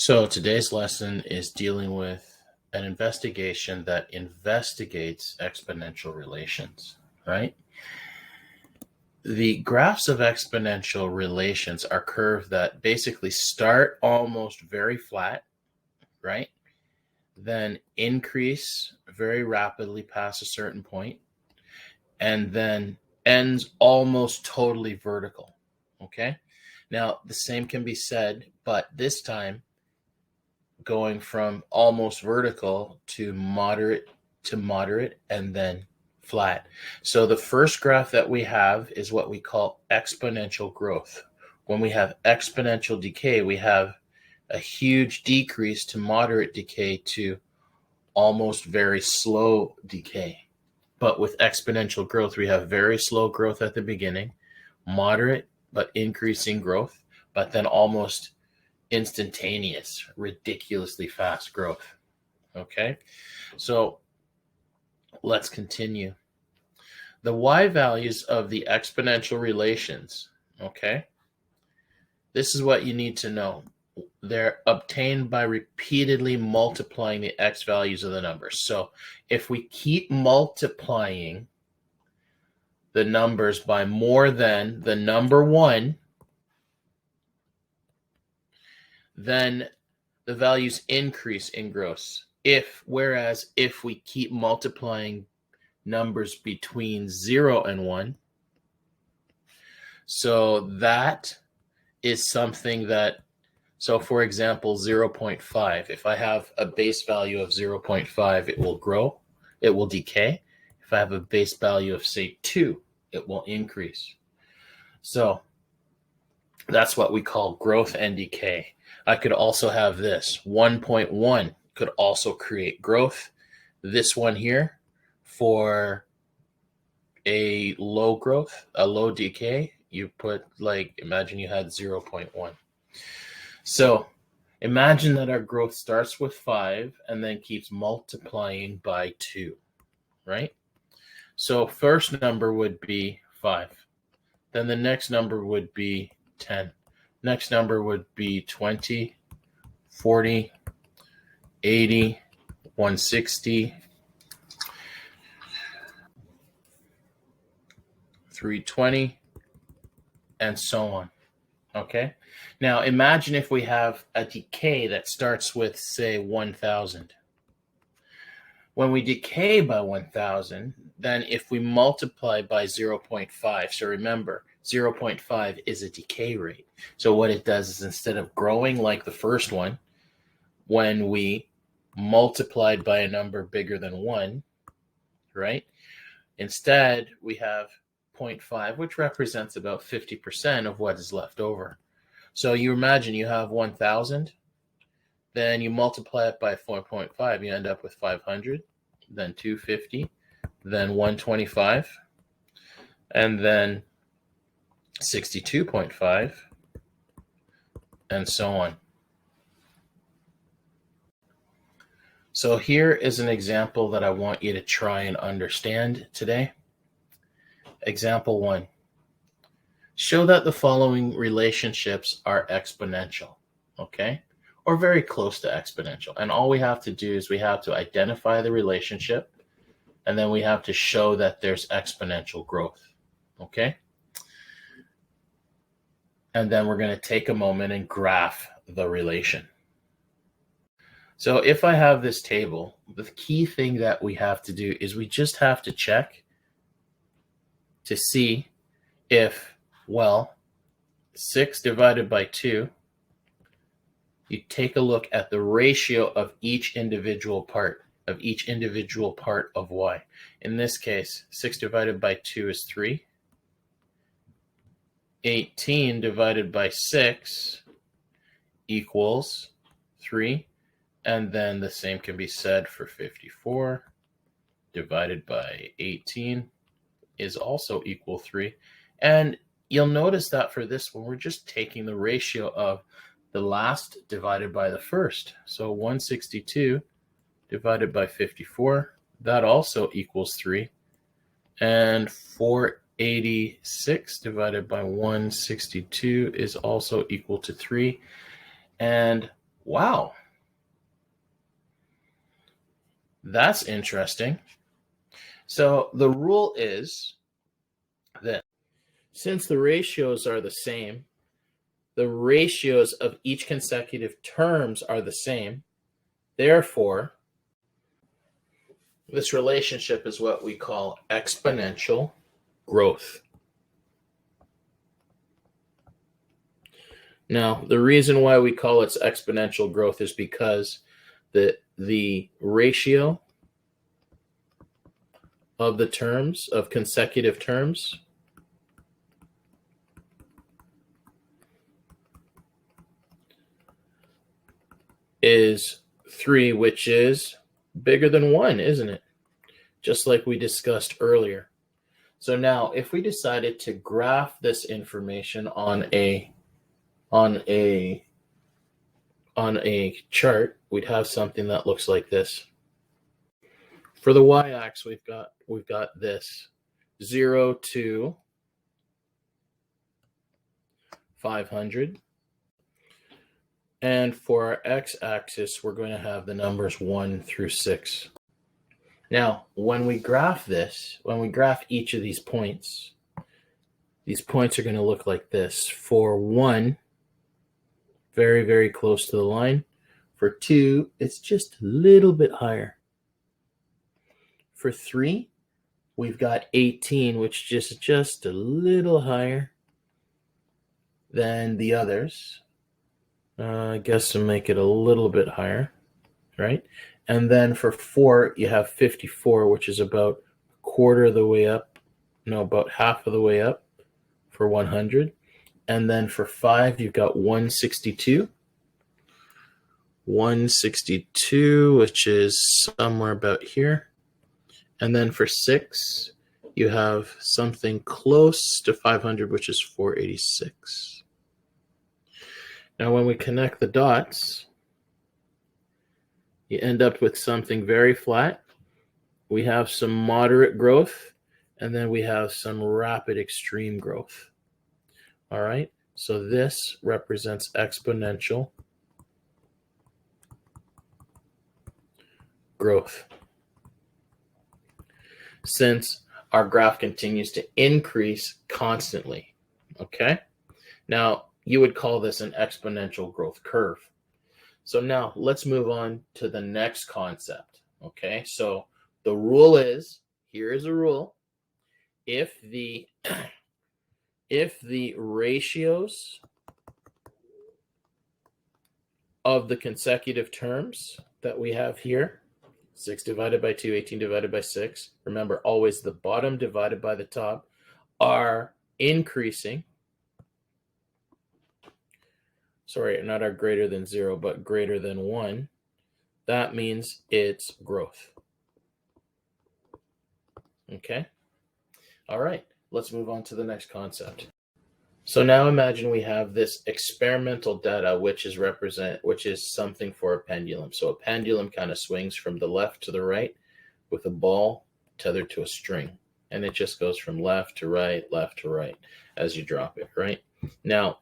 So today's lesson is dealing with an investigation that investigates exponential relations, right? The graphs of exponential relations are curves that basically start almost very flat, right? Then increase very rapidly past a certain point, and then ends almost totally vertical, okay? Now, the same can be said, but this time going from almost vertical to moderate and then flat. So the first graph that we have is what we call exponential growth. When we have exponential decay, we have a huge decrease to moderate decay to almost very slow decay. But with exponential growth, we have very slow growth at the beginning, moderate but increasing growth, but then almost instantaneous, ridiculously fast growth. Okay, so let's continue. The y values of the exponential relations, okay, this is what you need to know. They're obtained by repeatedly multiplying the x values of the numbers. So if we keep multiplying the numbers by more than the number 1, then the values increase in growth. Whereas if we keep multiplying numbers between 0 and 1, so that is something that, so for example, 0.5, if I have a base value of 0.5, it will grow, it will decay. If I have a base value of, say, 2, it will increase. So that's what we call growth and decay. I could also have this 1.1 could also create growth. This one here for a low growth, a low decay, you put, like, imagine you had 0.1. So imagine that our growth starts with 5 and then keeps multiplying by 2, right? So first number would be 5. Then the next number would be 10. Next number would be 20, 40, 80, 160, 320, and so on. Okay? Now imagine if we have a decay that starts with, say, 1,000. When we decay by 1,000, then if we multiply by 0.5, so remember, 0.5 is a decay rate. So what it does is, instead of growing like the first one, when we multiplied by a number bigger than 1, right? Instead, we have 0.5, which represents about 50% of what is left over. So you imagine you have 1,000, then you multiply it by 4.5, you end up with 500, then 250, then 125, and then 62.5, and so on. So here is an example that I want you to try and understand today. Example 1. Show that the following relationships are exponential, okay? Or very close to exponential. And all we have to do is we have to identify the relationship, and then we have to show that there's exponential growth, okay? And then we're going to take a moment and graph the relation. So if I have this table, the key thing that we have to do is we just have to check to see if, well, 6 divided by 2, you take a look at the ratio of each individual part of y. In this case, 6 divided by 2 is 3. 18 divided by 6 equals 3. And then the same can be said for 54 divided by 18 is also equal 3. And you'll notice that for this one, we're just taking the ratio of the last divided by the first. So 162 divided by 54, that also equals 3. And 486 divided by 162 is also equal to 3. And Wow. That's interesting. So the rule is that since the ratios are the same, the ratios of each consecutive terms are the same. Therefore, this relationship is what we call exponential growth. Now, the reason why we call it exponential growth is because the ratio of the terms, of consecutive terms, is 3, which is bigger than 1, isn't it? Just like we discussed earlier. So now, if we decided to graph this information on a chart, we'd have something that looks like this. For the y-axis, we've got this 0 to 500. And for our x-axis, we're going to have the numbers 1 through 6. Now, when we graph this, when we graph each of these points are going to look like this. For 1, very, very close to the line. For 2, it's just a little bit higher. For 3, we've got 18, which is just a little higher than the others. I guess to make it a little bit higher, right? And then for 4, you have 54, which is about a quarter of the way up. No, about half of the way up for 100. And then for 5, you've got 162. 162, which is somewhere about here. And then for 6, you have something close to 500, which is 486. Now, when we connect the dots, you end up with something very flat. We have some moderate growth, and then we have some rapid extreme growth. All right, so this represents exponential growth. Since our graph continues to increase constantly, okay? Now, you would call this an exponential growth curve. So now let's move on to the next concept, okay? So the rule is, here is a rule, if the ratios of the consecutive terms that we have here, 6 divided by 2, 18 divided by 6, remember always the bottom divided by the top, are increasing, sorry, not are greater than 0, but greater than 1, that means it's growth. Okay? All right, let's move on to the next concept. So now imagine we have this experimental data, which is something for a pendulum. So a pendulum kind of swings from the left to the right with a ball tethered to a string. And it just goes from left to right as you drop it, right? Now,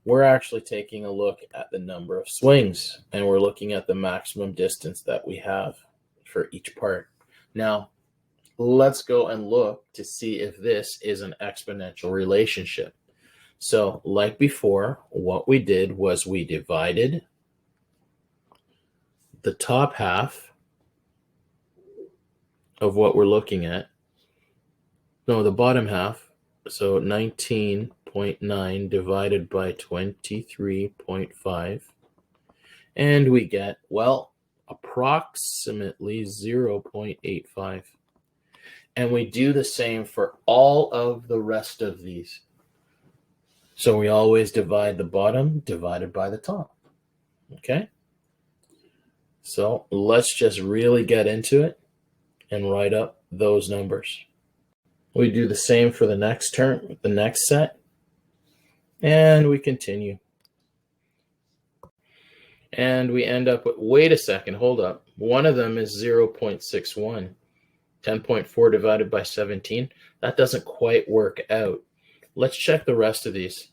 we're actually taking a look at the number of swings, and we're looking at the maximum distance that we have for each part. Now, let's go and look to see if this is an exponential relationship. So, like before, what we did was we divided the top half of what we're looking at. No, the bottom half. So 19.9 divided by 23.5. And we get, well, approximately 0.85. And we do the same for all of the rest of these. So we always divide the bottom divided by the top. Okay? So let's just really get into it and write up those numbers. We do the same for the next term, the next set, and we continue. And we end up with, wait a second, hold up. One of them is 0.61. 10.4 divided by 17. That doesn't quite work out. Let's check the rest of these.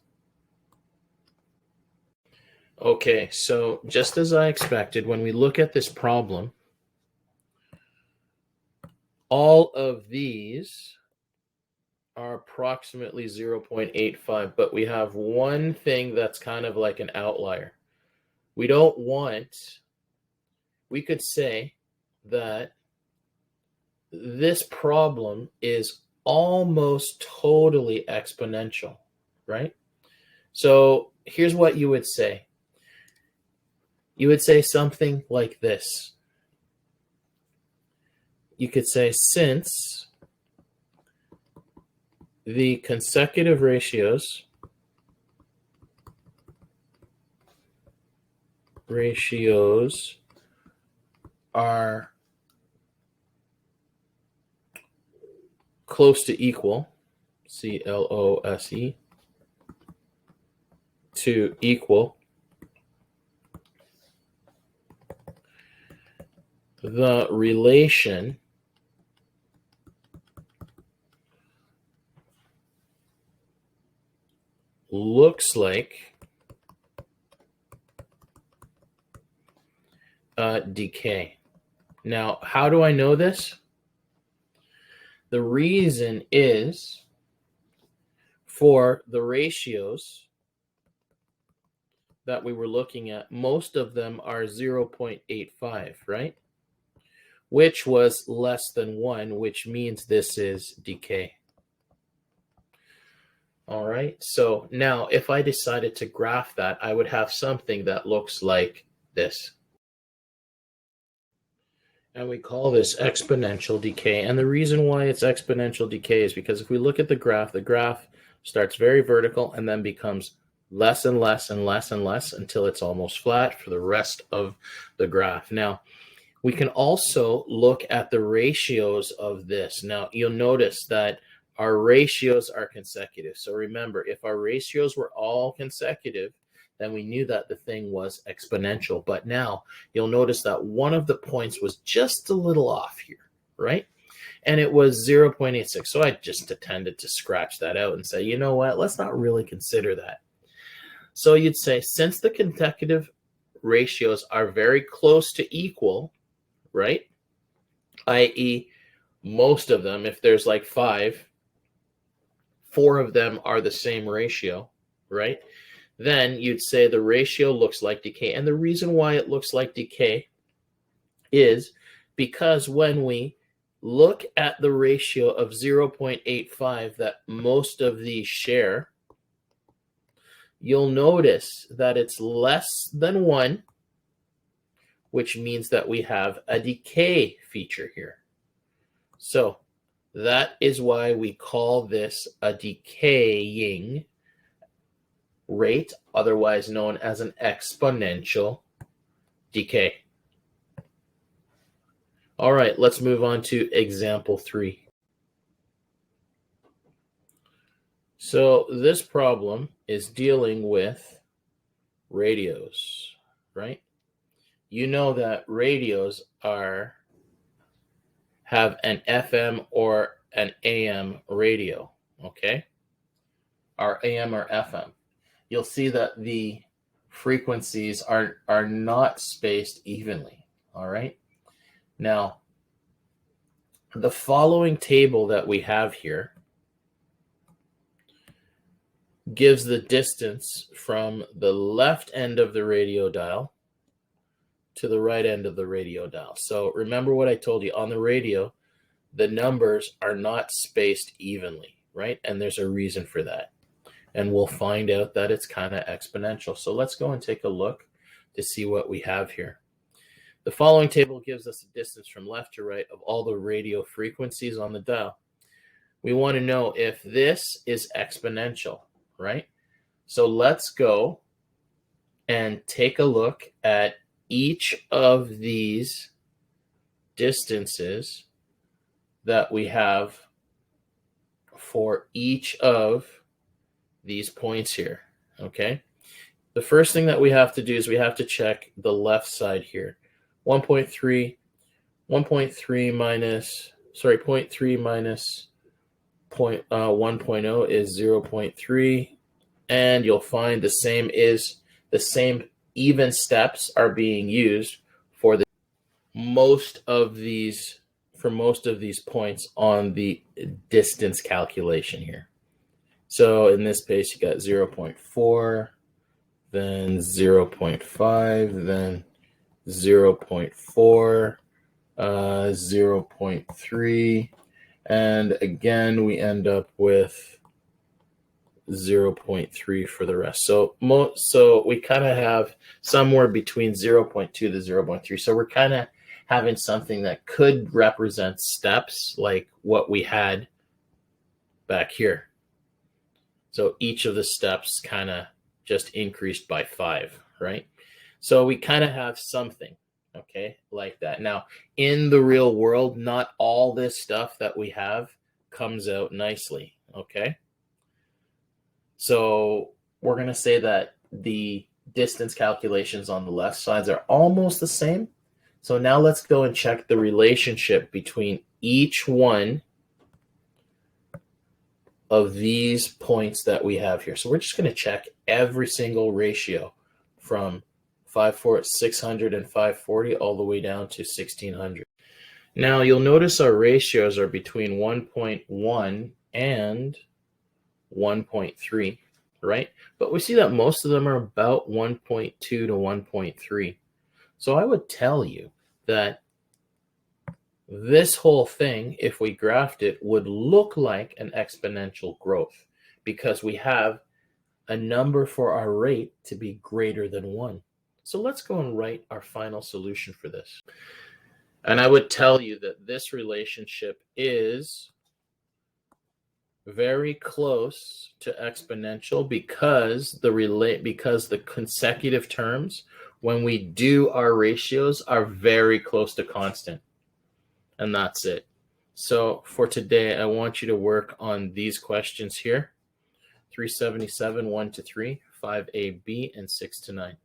Okay, so just as I expected, when we look at this problem, all of these are approximately 0.85, but we have one thing that's kind of like an outlier. We could say that this problem is almost totally exponential, right? So here's what you would say. You would say something like this. You could say, since the consecutive ratios are close to equal, CLOSE, to equal, the relation looks like decay. Now, how do I know this? The reason is for the ratios that we were looking at, most of them are 0.85, right? Which was less than 1, which means this is decay. All right, so now if I decided to graph that, I would have something that looks like this. And we call this exponential decay. And the reason why it's exponential decay is because if we look at the graph starts very vertical and then becomes less and less and less and less until it's almost flat for the rest of the graph. Now, we can also look at the ratios of this. Now, you'll notice that our ratios are consecutive. So remember, if our ratios were all consecutive, then we knew that the thing was exponential. But now you'll notice that one of the points was just a little off here, right? And it was 0.86. So I just tended to scratch that out and say, you know what, let's not really consider that. So you'd say, since the consecutive ratios are very close to equal, right? i.e., most of them, if there's like 5, 4 of them are the same ratio, right? Then you'd say the ratio looks like decay. And the reason why it looks like decay is because when we look at the ratio of 0.85 that most of these share, you'll notice that it's less than 1, which means that we have a decay feature here. So that is why we call this a decaying rate, otherwise known as an exponential decay. All right, let's move on to example 3. So this problem is dealing with radios, right? You know that radios have an FM or an AM radio, okay? Or AM or FM. You'll see that the frequencies are not spaced evenly, all right? Now, the following table that we have here gives the distance from the left end of the radio dial to the right end of the radio dial. So remember what I told you, on the radio, the numbers are not spaced evenly, right? And there's a reason for that. And we'll find out that it's kind of exponential. So let's go and take a look to see what we have here. The following table gives us a distance from left to right of all the radio frequencies on the dial. We want to know if this is exponential, right? So let's go and take a look at each of these distances that we have for each of these points here, okay? The first thing that we have to do is we have to check the left side here. 1.3 minus 1.0 is 0.3, and you'll find the same even steps are being used for most of these points on the distance calculation here. So in this case, you got 0.4, then 0.5, then 0.4, 0.3, and again we end up with 0.3 for the rest. So we kind of have somewhere between 0.2 to 0.3. So we're kind of having something that could represent steps like what we had back here. So each of the steps kind of just increased by 5, right? So we kind of have something, okay, like that. Now, in the real world, not all this stuff that we have comes out nicely, okay? So we're going to say that the distance calculations on the left sides are almost the same. So now let's go and check the relationship between each one of these points that we have here. So we're just going to check every single ratio from 600 and 540 all the way down to 1600. Now you'll notice our ratios are between 1.1 and 1.3, right? But we see that most of them are about 1.2 to 1.3. So I would tell you that this whole thing, if we graphed it, would look like an exponential growth because we have a number for our rate to be greater than 1. So let's go and write our final solution for this. And I would tell you that this relationship is very close to exponential because the consecutive terms, when we do our ratios, are very close to constant. And that's it. So for today, I want you to work on these questions here: 377, 1 to 3, 5A, B, and 6 to 9.